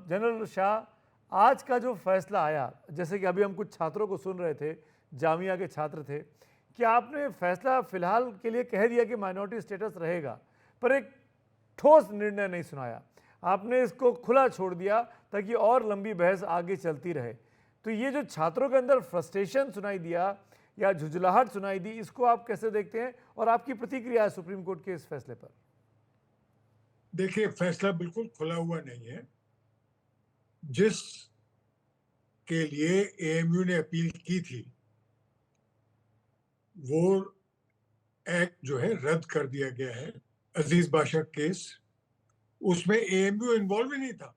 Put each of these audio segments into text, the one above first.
General Shah, आज का जो फैसला आया, जैसे कि अभी हम कुछ छात्रों को सुन रहे थे, जामिया के छात्र थे, कि आपने फैसला फिलहाल के लिए कह दिया कि माइनॉरिटी स्टेटस रहेगा, पर एक ठोस निर्णय नहीं सुनाया। आपने इसको खुला छोड़ दिया ताकि और लंबी बहस आगे चलती रहे। तो ये जो छात्रों के अंदर फ्रस्ट्रेशन सुनाई दिया या झुंझलाहट सुनाई दी, इसको आप कैसे देखते हैं और आपकी प्रतिक्रिया है सुप्रीम कोर्ट के इस फैसले पर? देखिए, फैसला बिल्कुल खुला हुआ नहीं है। जिस के लिए एएमयू ने अपील की थी, वो एक्ट जो है रद्द कर दिया गया है। अजीज बादशाह केस, उसमें एएमयू इन्वॉल्व ही नहीं था।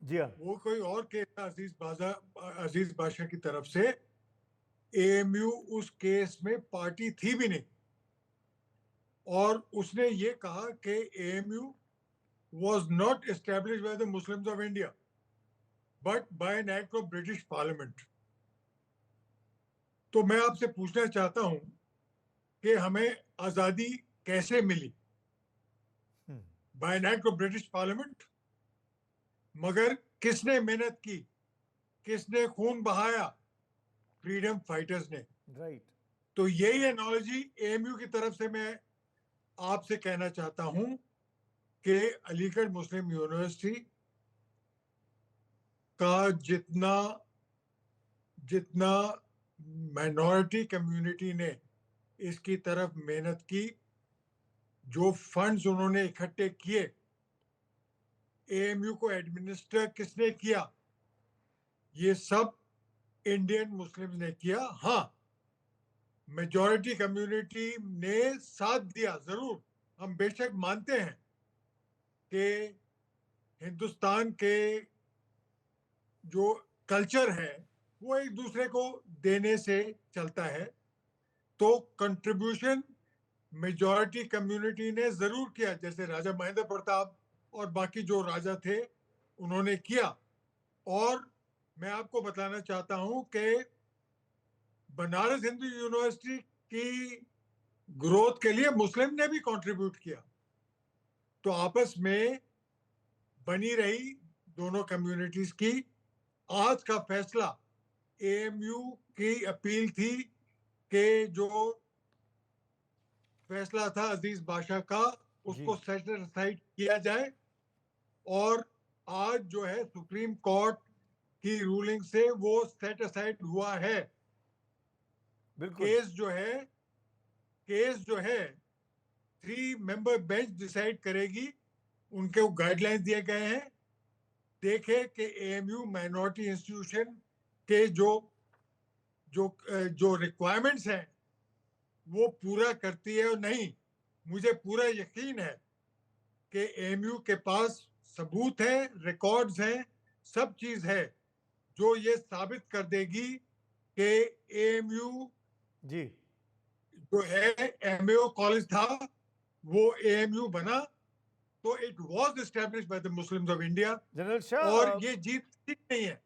जी हाँ। वो कोई और केस था अजीज बादशाह की तरफ से। एएमयू उस केस में पार्टी थी भी नहीं, और उसने ये कहा कि AMU was not established by the Muslims of India, but by an act of British Parliament. तो मैं आपसे पूछना चाहता हूं कि हमें आजादी कैसे मिली? By an act of British parliament. मगर किसने मेहनत की, किसने खून बहाया? फ्रीडम फाइटर्स ने। राइट। तो यही एनोलॉजी एएमयू की तरफ से मैं आपसे कहना चाहता हूं कि अलीगढ़ मुस्लिम यूनिवर्सिटी का जितना जितना माइनॉरिटी कम्युनिटी ने इसकी तरफ मेहनत की, जो फंड्स उन्होंने इकट्ठे किए, एएमयू को एडमिनिस्टर किसने किया, ये सब इंडियन मुस्लिम्स ने किया। हाँ, मेजॉरिटी कम्युनिटी ने साथ दिया जरूर। हम बेशक मानते हैं कि हिंदुस्तान के जो कल्चर है वो एक दूसरे को देने से चलता है। तो कंट्रीब्यूशन मेजॉरिटी कम्युनिटी ने जरूर किया, जैसे राजा महेंद्र प्रताप और बाकी जो राजा थे उन्होंने किया। और मैं आपको बताना चाहता हूं कि बनारस हिंदू यूनिवर्सिटी की ग्रोथ के लिए मुस्लिम ने भी कंट्रीब्यूट किया। तो आपस में बनी रही दोनों कम्युनिटीज की। आज का फैसला एएमयू की अपील थी कि जो फैसला था अजीज बादशाह का, जी। उसको सेट असाइड किया जाए। और आज जो है सुप्रीम कोर्ट की रूलिंग से वो सेट असाइड हुआ है। बिल्कुल। केस जो है केस जो है 3 मेंबर बेंच डिसाइड करेगी। उनके वो गाइडलाइंस दिए गए हैं। देखे कि एएमयू माइनॉरिटी इंस्टीट्यूशन के जो जो जो रिक्वायरमेंट्स हैं वो पूरा करती है और नहीं। मुझे पूरा यकीन है कि एएमयू के पास सबूत है, रिकॉर्ड्स हैं, सब चीज है जो ये साबित कर देगी कि एएमयू जी। जो है एमएओ कॉलेज था, वो एएमयू बना। तो it was established by the Muslims of India. General Shah, और ये जीत ठीक नहीं है।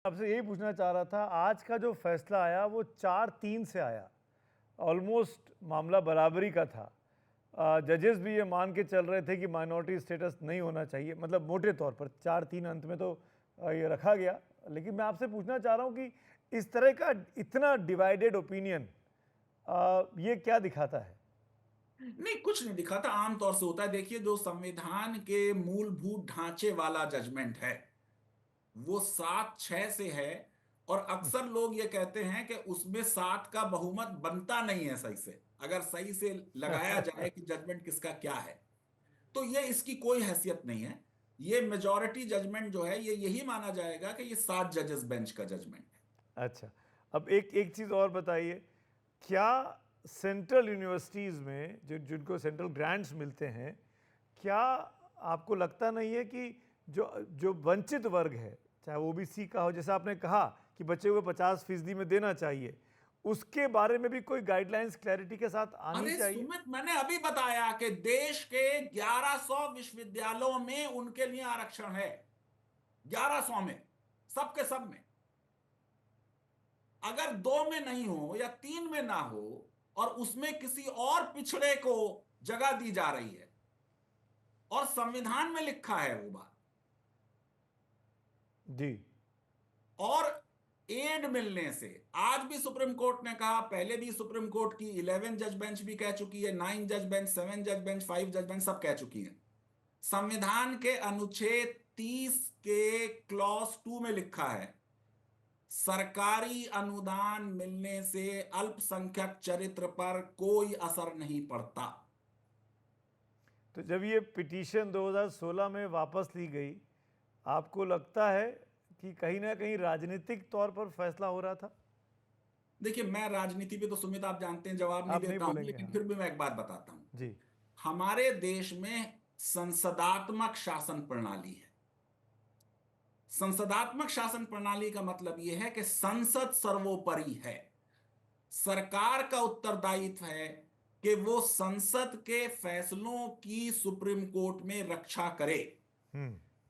आपसे यही पूछना चाह रहा था, आज का जो फैसला आया वो 4-3 से आया, ऑलमोस्ट मामला बराबरी का था। जजेस भी ये मान के चल रहे थे कि माइनॉरिटी स्टेटस नहीं होना चाहिए, मतलब मोटे तौर पर 4-3 अंत में तो ये रखा गया। लेकिन मैं आपसे पूछना चाह रहा हूँ कि इस तरह का इतना डिवाइडेड ओपिनियन ये क्या दिखाता है? नहीं, कुछ नहीं दिखाता। आमतौर से होता है। देखिए, जो संविधान के मूलभूत ढांचे वाला जजमेंट है वो 7-6 से है। और अक्सर लोग ये कहते हैं कि उसमें 7 का बहुमत बनता नहीं है सही से, अगर सही से लगाया जाए कि जजमेंट किसका क्या है। तो ये इसकी कोई हैसियत नहीं है। ये मेजॉरिटी जजमेंट जो है ये यही माना जाएगा कि ये 7 जजेस बेंच का जजमेंट है। अच्छा, अब एक एक चीज़ और बताइए, क्या सेंट्रल यूनिवर्सिटीज़ में जिनको सेंट्रल ग्रांट्स मिलते हैं, क्या आपको लगता नहीं है कि जो जो वंचित वर्ग है, चाहे ओबीसी का हो, जैसा आपने कहा कि बचे हुए 50% में देना चाहिए, उसके बारे में भी कोई गाइडलाइंस क्लैरिटी के साथ आनी अरे चाहिए? सुमित, मैंने अभी बताया कि देश के 1100 विश्वविद्यालयों में उनके लिए आरक्षण है। 1100 में, सबके सब में। अगर 2 में नहीं हो या 3 में ना हो और उसमें किसी और पिछड़े को जगह दी जा रही है और संविधान में लिखा है वो बात, जी। और एड मिलने से, आज भी सुप्रीम कोर्ट ने कहा, पहले भी सुप्रीम कोर्ट की 11 जज बेंच भी कह चुकी है, 9 जज बेंच, 7 जज बेंच, 5 जज बेंच सब कह चुकी है। संविधान के अनुच्छेद 30 के क्लॉज 2 में लिखा है, सरकारी अनुदान मिलने से अल्पसंख्यक चरित्र पर कोई असर नहीं पड़ता। तो जब ये पिटीशन 2016 में वापस ली गई, आपको लगता है कि कहीं ना कहीं राजनीतिक तौर पर फैसला हो रहा था? देखिए, मैं राजनीति पे तो सुमित आप जानते हैं जवाब नहीं आप नहीं देता हूं, बोलेंगे, लेकिन हाँ। फिर भी मैं एक बात बताता हूं। जी। हमारे देश में संसदात्मक शासन प्रणाली है। संसदात्मक शासन प्रणाली का मतलब यह है कि संसद सर्वोपरि है। सरकार का उत्तरदायित्व है कि वो संसद के फैसलों की सुप्रीम कोर्ट में रक्षा करे।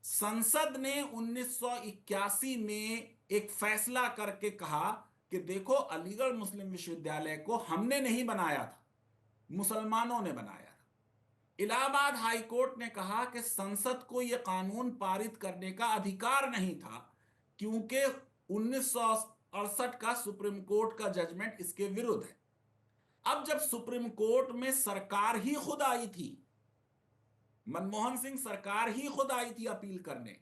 संसद ने 1981 में एक फैसला करके कहा कि देखो, अलीगढ़ मुस्लिम विश्वविद्यालय को हमने नहीं बनाया था, मुसलमानों ने बनाया था। इलाहाबाद हाई कोर्ट ने कहा कि संसद को यह कानून पारित करने का अधिकार नहीं था, क्योंकि 1968 का सुप्रीम कोर्ट का जजमेंट इसके विरुद्ध है। अब जब सुप्रीम कोर्ट में सरकार ही खुद आई थी, मनमोहन सिंह सरकार ही खुद आई थी अपील करने।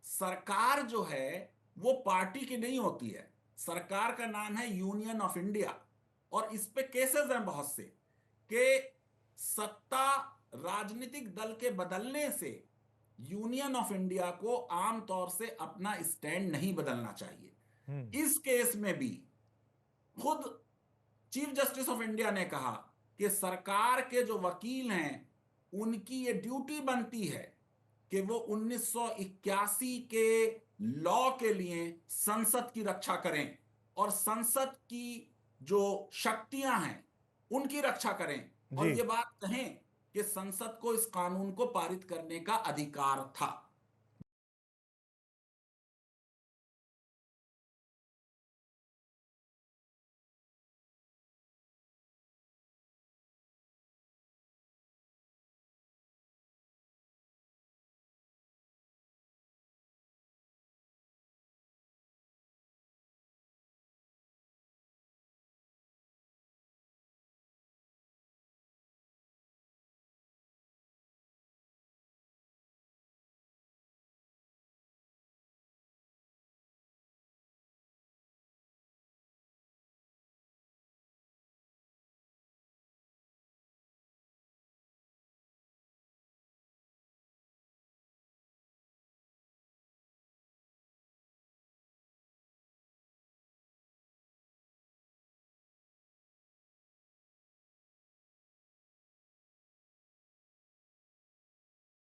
सरकार जो है वो पार्टी की नहीं होती है, सरकार का नाम है यूनियन ऑफ इंडिया, और इस पे केसेस हैं बहुत से कि सत्ता राजनीतिक दल के बदलने से यूनियन ऑफ इंडिया को आमतौर से अपना स्टैंड नहीं बदलना चाहिए। इस केस में भी खुद चीफ जस्टिस ऑफ इंडिया ने कहा कि सरकार के जो वकील हैं उनकी ये ड्यूटी बनती है कि वो 1981 के लॉ के लिए संसद की रक्षा करें और संसद की जो शक्तियां हैं उनकी रक्षा करें, और जी। ये बात कहें कि संसद को इस कानून को पारित करने का अधिकार था।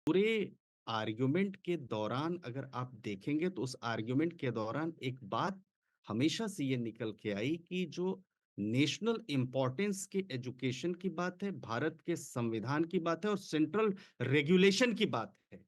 पूरे आर्ग्यूमेंट के दौरान अगर आप देखेंगे तो उस आर्ग्यूमेंट के दौरान एक बात हमेशा से ये निकल के आई कि जो नेशनल इंपॉर्टेंस की एजुकेशन की बात है, भारत के संविधान की बात है और सेंट्रल रेगुलेशन की बात है।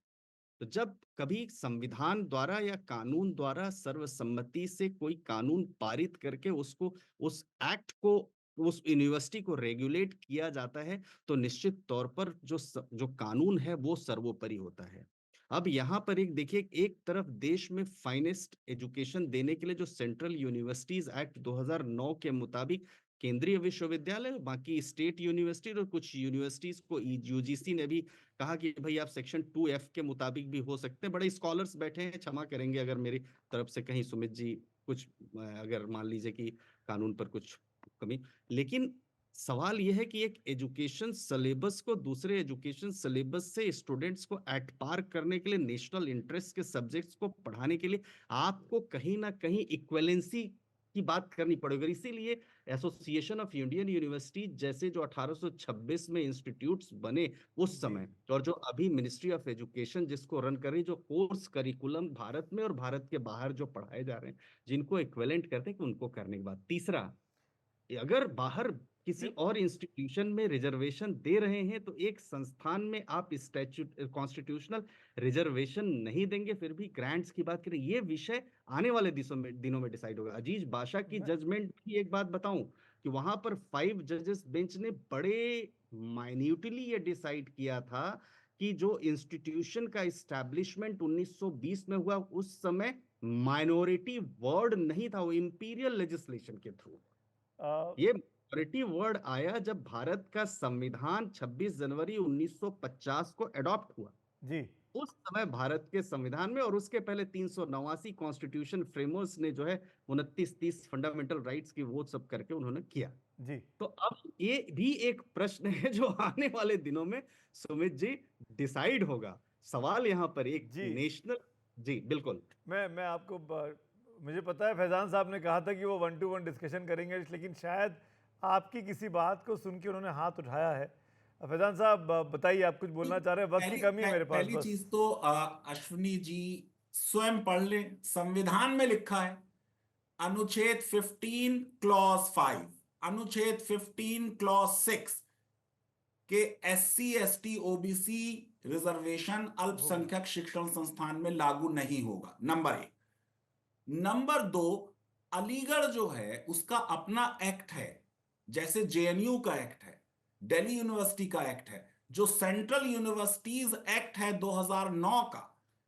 तो जब कभी संविधान द्वारा या कानून द्वारा सर्वसम्मति से कोई कानून पारित करके उसको, उस एक्ट को, उस यूनिवर्सिटी को रेगुलेट किया जाता है, तो निश्चित तौर पर जो कानून है वो सर्वोपरि होता है। अब यहाँ पर एक देखिए, एक तरफ देश में फाइनेस्ट एजुकेशन देने के लिए जो सेंट्रल यूनिवर्सिटीज एक्ट 2009 के मुताबिक केंद्रीय विश्वविद्यालय, बाकी स्टेट यूनिवर्सिटी और कुछ यूनिवर्सिटीज को यूजीसी ने भी कहा कि भाई आप सेक्शन 2F के मुताबिक भी हो सकते हैं। बड़े स्कॉलर्स बैठे हैं, क्षमा करेंगे अगर मेरी तरफ से कहीं सुमित जी कुछ अगर मान लीजिए कि कानून पर कुछ कमी, लेकिन सवाल यह है कि एक एजुकेशन सिलेबस को दूसरे एजुकेशन सिलेबस से स्टूडेंट्स को एट पार करने के लिए, नेशनल इंटरेस्ट के सब्जेक्ट्स को पढ़ाने के लिए आपको कहीं ना कहीं इक्वलेंसी की बात करनी पड़ेगी। इसीलिए एसोसिएशन ऑफ इंडियन यूनिवर्सिटी जैसे जो 1826 में इंस्टीट्यूट्स बने उस जी समय, और जो अभी मिनिस्ट्री ऑफ एजुकेशन जिसको रन कर रही, जो कोर्स करिकुलम भारत में और भारत के बाहर जो पढ़ाए जा रहे हैं, जिनको इक्विवेलेंट करते हैं, कि उनको करने के बाद तीसरा, अगर बाहर किसी नहीं, और इंस्टीट्यूशन में रिजर्वेशन दे रहे हैं तो एक संस्थान में आप स्टैट्यूट कॉन्स्टिट्यूशनल रिजर्वेशन नहीं देंगे, फिर भी ग्रांट्स की बात करें, ये विषय आने वाले दिनों में डिसाइड होगा। अजीज बाशा की मैं जजमेंट की एक बात बताऊं कि वहां पर 5 जजेस बेंच ने बड़े माइन्यूटली ये डिसाइड किया था कि जो इंस्टीट्यूशन का इस्टेब्लिशमेंट 1920 में हुआ, उस समय माइनॉरिटी वर्ड नहीं था, वो इंपीरियल लेजिस्लेशन के थ्रू आ, ये माइनॉरिटी वर्ड आया जब भारत का संविधान 26 जनवरी 1950 को एडॉप्ट हुआ। जी उस समय भारत के संविधान में, और उसके पहले 389 कॉन्स्टिट्यूशन फ्रेमवर्क्स ने जो है 29-30 फंडामेंटल राइट्स की वो सब करके उन्होंने किया। जी तो अब ये भी एक प्रश्न है जो आने वाले दिनों में सुमित जी डिसाइड होगा। सवाल यहाँ पर एक जी नेशनल, जी बिल्कुल, मैं आपको मुझे पता है फैजान साहब ने कहा था कि वो 1-to-1 डिस्कशन करेंगे, लेकिन शायद आपकी किसी बात को सुन के उन्होंने हाथ उठाया है। फैजान साहब बताइए, आप कुछ बोलना चाह रहे हैं? वक्त की कमी है मेरे पास पहली बस। चीज तो अश्विनी जी स्वयं पढ़ लें, संविधान में लिखा है अनुच्छेद 15 क्लॉज 5, अनुच्छेद 15 क्लॉज 6 के SC ST OBC रिजर्वेशन होगा अल्पसंख्यक शिक्षण संस्थान में लागू नहीं होगा, नंबर 1। नंबर 2, अलीगढ़ जो है उसका अपना एक्ट है, जैसे JNU का एक्ट है, दिल्ली यूनिवर्सिटी का एक्ट है, जो सेंट्रल यूनिवर्सिटीज एक्ट है 2009 का,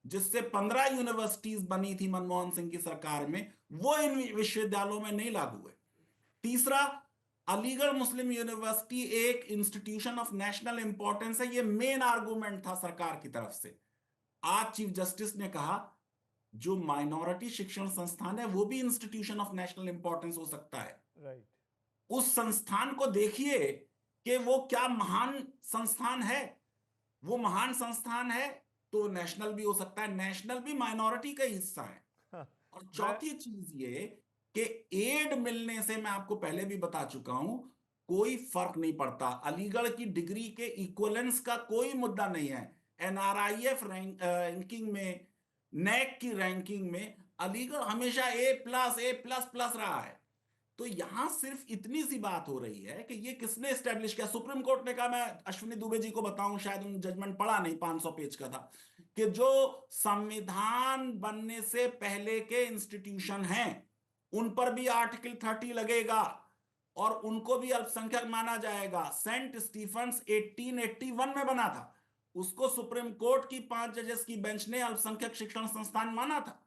जिससे 15 यूनिवर्सिटीज बनी थी मनमोहन सिंह की सरकार में, वो इन विश्वविद्यालयों में नहीं लागू हुए। तीसरा, अलीगढ़ मुस्लिम यूनिवर्सिटी एक इंस्टीट्यूशन ऑफ नेशनल इंपॉर्टेंस है, ये मेन आर्गुमेंट था सरकार की तरफ से। आज चीफ जस्टिस ने कहा जो माइनॉरिटी शिक्षण संस्थान है वो भी इंस्टीट्यूशन ऑफ नेशनल इंपॉर्टेंस हो सकता है। राइट उस संस्थान को देखिए कि वो क्या महान संस्थान है। वो महान संस्थान है तो नेशनल भी हो सकता है, नेशनल भी माइनॉरिटी का हिस्सा है। हाँ, और मैं चौथी चीज ये कि एड मिलने से, मैं आपको पहले भी बता चुका हूं, कोई फर्क नहीं पड़ता। अलीगढ़ की डिग्री के इक्वलेंस का कोई मुद्दा नहीं है। NRIF रैंकिंग में, NAC की रैंकिंग में अलीगढ़ हमेशा A++ रहा है। तो यहां सिर्फ इतनी सी बात हो रही है कि ये किसने स्टैब्लिश किया। सुप्रीम कोर्ट ने कहा, मैं अश्विनी दुबे जी को बताऊं, शायद उन जजमेंट पढ़ा नहीं, 500 पेज का था, कि जो संविधान बनने से पहले के इंस्टीट्यूशन हैं उन पर भी आर्टिकल 30 लगेगा और उनको भी अल्पसंख्यक माना जाएगा। सेंट स्टीफेंस 1881 में बना था, उसको सुप्रीम कोर्ट की 5 जजेस की बेंच ने अल्पसंख्यक शिक्षण संस्थान माना था।